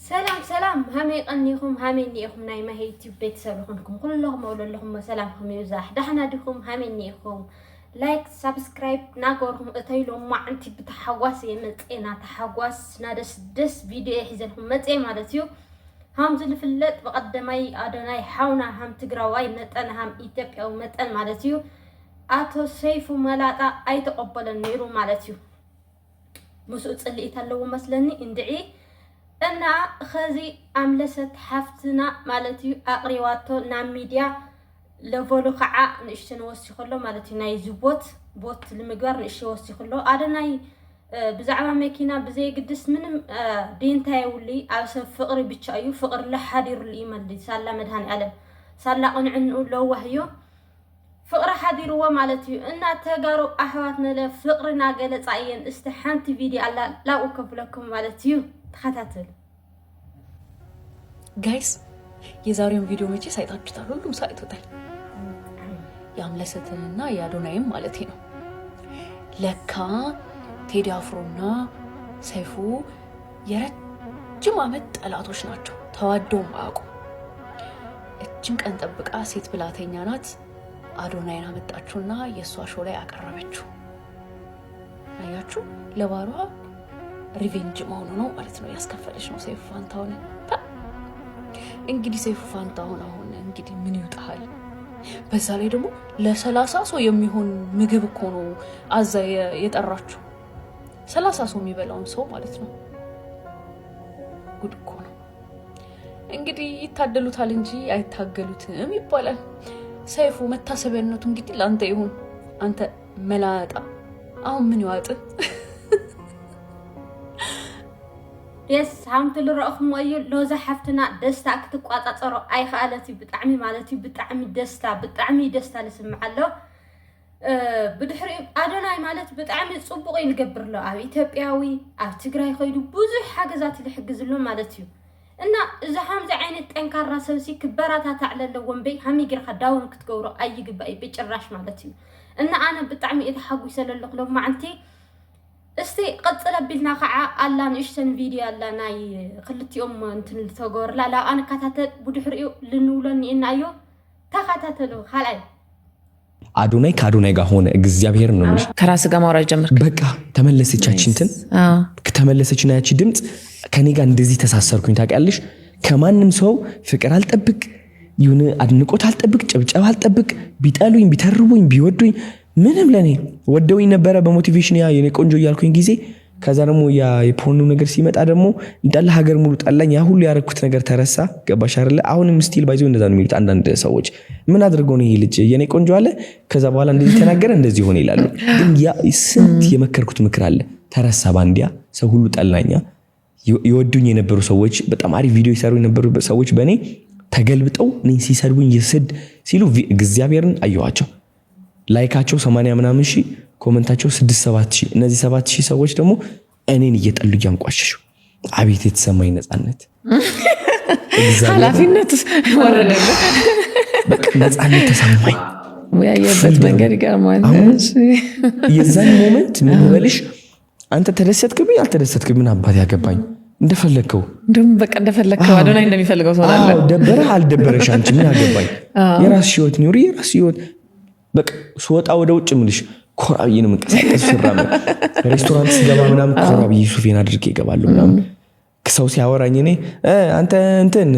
سلام همي قنيكم همي نيكم ناي ما هي تبيت سبخونكم كلهم أقول لهم سلامكم يوزاح دحنا دكم همي نيكم لايك سبسكرايب ناقورهم اتايلهم ما انتي بتحواس يمتقنا تحواس نادس دس فيديو يحزنهم متقي مالتيو هم زلفلت بقدمي أدوناي حاونا هم تقراواي متقن هم إيتيبيا ومتقن مالتيو أتو سيفو ملاتا أي تقبل النيرو مالتيو مسؤول اللي يتلو مثلني اندعي أنا خزي عملست حفتنا مالتي أقريواتو نام ميديا لفولو خعاء نشتن وصي خلو مالتي ناي زبوت بوت المقبر نشتن وصي خلو أدناي بزعما ماكينا بزي قدس منم دين تايولي أوسف فقري بتشايو فقر لحادير الإيمان دي سالا مدهان علم سالا قنعنو لو وحيو فقر حادير هو مالتي إنا تقارو أحواتنا لفقرنا قلت عين استحانتي فيديو على لا أوكف لكم مالتيو تخاتاتل ጋይስ የዛሬውን ቪዲዮ መቼ ሳይታችሁታል ሁሉም ሳይቶታል ያምለሰተንና ያዶናይም ማለት ነው ለካ ቴዲ አፍሮና ሰይፉ የረጅም ዓመት ጠላቶች ናቸው ተዋደው ማቁ እጅን ቀን ጠብቃ ሴት ብላተኛ ናት አዶናይን አመጣችውና የሷ ሾው ላይ አቀረበችው አያችሁ ለባሏ ሪቬንጅ መሆኑ ነው ማለት ነው ያስከፈለች ነው ሰይፉ ፋንታውን እንግዲህ ሰይፉ ፋንታውን አሁን እንግዲህ ምን ይውጣል በዛ ላይ ደግሞ ለ30 ሰው የሚሆን ምግብ እኮ ነው አዛ የጠራችሁ 30 ሰው የሚበላውን ሰው ማለት ነው ጉድ እኮ ነው እንግዲህ ይታደሉታል እንጂ አይታገሉትም ይባላል ሰይፉ መታሰቢያነቱ እንግዲህ ላንተ ይሁን አንተ መላጣ አሁን ምን ይዋጥ يس هم تلرأخم ويو لوزا حفتنا دستا كتقواطا صرو اي خالتي بطعمي مالتي بطعمي دستا لسمع له بدحري ادوناي مالت بطعمي صبقي نقبر له اب ايثيوبياوي اب تግራይ خيدو بزح حاجزات يحجز له مالتي ان اذا حمزه عينت طنكارا سبسي كبراتا تعلل ومبي هم يغير خداون كتغورو اي غباي بچراش مالتي ان انا بطعمي اذا حقو يسللق له معنتي استي قصلا بلنا خعا الله نشتن فيديو الله ناي خلتي انتن تغور لا انا كاتات بدحريو لنولني انايو تخاتاتلو خلاي አዶናይ ካዶናይ ጋር ሆነ እግዚአብሔር ነው ልጅ ከራስ ጋር ማውራት ጀመርክ በቃ ተመለሰቻችንትን ከተመለሰችና ያቺ ድምጽ ከኔ ጋር እንደዚህ ተሳሰርኩኝ ታውቂያለሽ ከማንም ሰው ፍቅር አልጠብቅ ይሁን አድንቆት አልጠብቅ ጨብጨባ አልጠብቅ ቢጣሉኝ ቢተርቡኝ ቢወዱኝ ምንም ለኔ ወደውኝ ነበር በሞቲቬሽን ያ የኔ ቆንጆ ያልኩኝ ጊዜ ከዛ ደግሞ ያ የፖርኑ ነገር ሲመጣ ደግሞ እንዳለ ሀገር ሙሉ ጣላኝ ያ ሁሉ ያረኩት ነገር ተረሳ ገባሽ አይደለ አሁንም ስቲል ባይዘው እንደዛ ነው የሚሉት አንዳንድ ሰዎች ምን አድርገው ነው ይሄ ልጅ የኔ ቆንጆ አለ ከዛ በኋላ እንደዚህ ተናገረ እንደዚህ ሆነ ይላሉ ግን ያ ስንት የመከርኩት ምክር አለ ተረሳ ባንዲያ ሰው ሁሉ ጣላኛ ይወዱኝ የነበሩ ሰዎች በጣም አሪፍ ቪዲዮ ይሰሩ የነበሩ ሰዎች በኔ ተገልብጠው ነኝ ሲሰድቡኝ ይስድ ሲሉ እግዚአብሔርን አየዋቸው ላይካቸው 80 ምናምን ሺ ኮሜንታቸው 6-7 ሺ እነዚህ 7 ሺ ሰዎች ደግሞ እኔን እየጠሉ ያንቋሽሹ አቤት የተሰማኝ ነፃነት ኃላፊነት ወረደለ በቃ ነፃነት ተሰማኝ ወያየበት መንገድ ይገርማል የዛን ሞመንት ምን ይበልሽ አንተ ተደሰትክብኝ አልተደሰትክብኝ ምን አባቴ ያገባኝ እንደፈለከው በቃ እንደፈለከው አዶናይ እንደሚፈልገው ሰው አለ ደበረህ አልደበረሽ አንቺ ምን አገባኝ የራስሽ ህይወት ኑሪ የራስሽ ህይወት በቃ ስወጣ ወደ ውጭ ምልሽ ኮራብዬ ነው መንቀሳቀስ ፍራም ሬስቶራንት ሲገባ ምናምን ኮራብዬ ሱፌን አድርጌ ይገባለሁ ምናምን ሰው ሲያወራኝ እኔ አንተ እንትን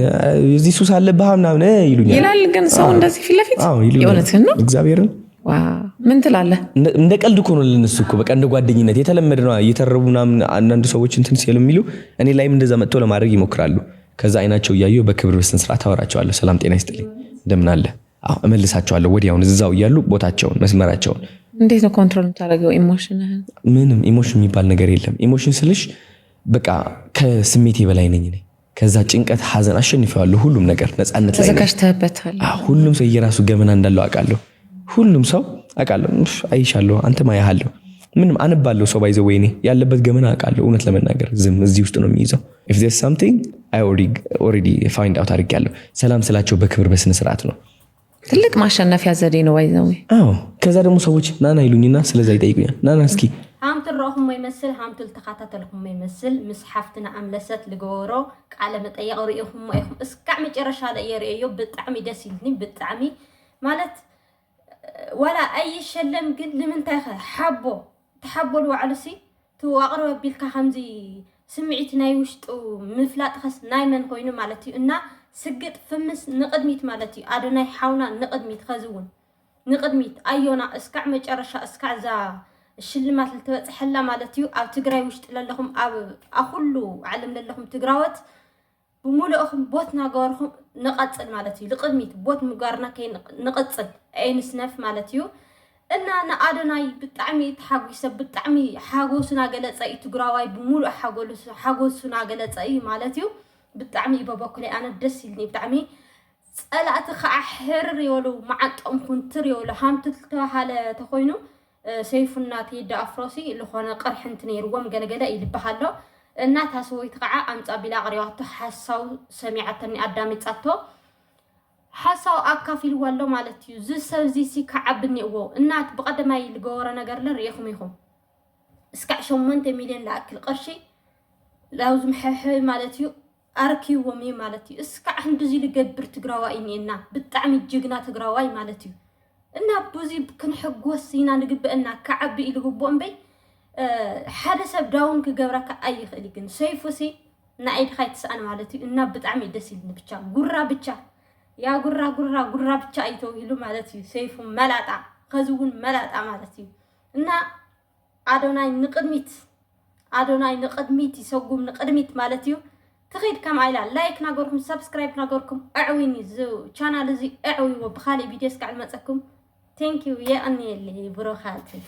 እዚህ ሱስ አለብህ ምናምን ይሉኛል ይላል ግን ሰው እንደዚህ ፊት ለፊት የሆነትን ነው እግዚአብሔርን ዋው ምን ትላለህ እንደ ቀልድ እኮ ነው ለነሱ እኮ በቃ እንደ ጓደኝነት የተለመደ ነው እየተረቡ ምናምን አንዳንድ ሰዎች እንትን ሲሉ የሚሉ እኔ ላይም እንደዛ መጥተው ለማድረግ ይሞክራሉ ከዛ አይናቸው ያየው በክብር በስነ ስርዓት አወራቸዋለሁ ሰላም ጤና ይስጥልኝ እንደምን አለ እመልሳቸዋለሁ ወዲያውን እዛው ይያሉ ቦታቸውን መስመራቸውን እንዴት ነው ኮንትሮል ታደርገው ኢሞሽንህን ምንም ኢሞሽን የሚባል ነገር የለም ኢሞሽን ስልሽ በቃ ከስሜቴ በላይ ነኝ እኔ ከዛ ጭንቀት ሐዘን አሸንፈዋለሁ ሁሉም ነገር ነፃነት ላይ ተዘጋጅተህበታል ሁሉም ሰው የራሱ ገመና እንዳለው አውቃለሁ ሁሉም ሰው አውቃለሁ አይሻለሁ አንተ ማያሃለሁ ምንም አንባለው ሰው ባይዘው ወይኔ ያለበት ገመና አውቃለሁ እውነት ለመናገር ዝም እዚህ ውስጥ ነው የሚይዘው if there's something I already find out አድርጌያለሁ ሰላም ስላቸው በክብር በስነ ስርዓት ነው ትልቅ ማሸነፊያ ዘዴ ነው ባይዘው ከዛ ደግሞ ሰዎች ናና ይሉኝና ስለዛ ይጠይቁኛል ናና እስኪ هم ترأهم ما يمثل هم تلتخاتلهم ما يمثل مسحفتنا أملست لجورو على متأيق رأيهم ما يهم اسكع مجرش هذا يرأيه بتعمي دسيلني بتعمي مالت ولا أي شلم قد لمن تاخذ تحبوا الوعلسي تو أقرب بالك خمزي سمعت نايوشت ومفلات خس نايمن خوينو مالتي إننا سجت فمس نقدميت مالتي أدوناي حاونا نقدميت خزون نقدميت أيونا اسكع مجرشة اسكع ذا الشلمات اللي تبتحلا مالتيو أو تقراي وشت لهم أو أخلو علم لهم تقراوت بمولو أخم بوت ناقارهم نقصل مالتيو لقدميت بوت مقارنا كي نقصل أين سنف مالتيو إن أنا أدوناي بتعمي تحاجو يسب بتعمي حاجو سنا قلت أي تقراوي بمولو حاجو سنا قلت أي مالتيو بتعمي بابا كلي أنا دسيلني بتعمي سألت خاحر يولو معت أم كنتر يولو هم تلتوا على تخوينو سيفنا تيدا أفراسي اللي خوانا قرح انتنير وم قلقلا يلبحالو الناتها سويت قاعة أنت بلا غريواتو حساو سميعتني أدامي تاتو حساو أكافي الوالو مالتيو زيسو زيسي كعبني وو النات بقدما يلقورا نقر لريخم يخم اسكع شمونت مليون لأكل قرشي لازم حيحي مالتيو أركي ومي مالتيو اسكع هندزي لقبر تقراوائيني إنا بتعمي جيقنا تقراواي مالتيو إنا بوزي بكن حقوسينا نقب إنا كعبي إلى قبون بي حدث بداون كجبرك أي خليكن سيفوسي نعيد خيط سأنا مالتي إنا بتعمي دسيل نبتشا قرّا بتشا يا قرّا بتشا أيتو يلو مالتي سيف ملاتا خزون ملاتا مالتي إنا أدوناي نقدميت يسوقوم نقدميت مالتيو تخيل كم عيلا لايك ناقوركم سبسكرايب ناقوركم أعويني زو channel زي أعوي وبخالي فيديوز كعلمتكم Thank you يا أني اللي بروخاتي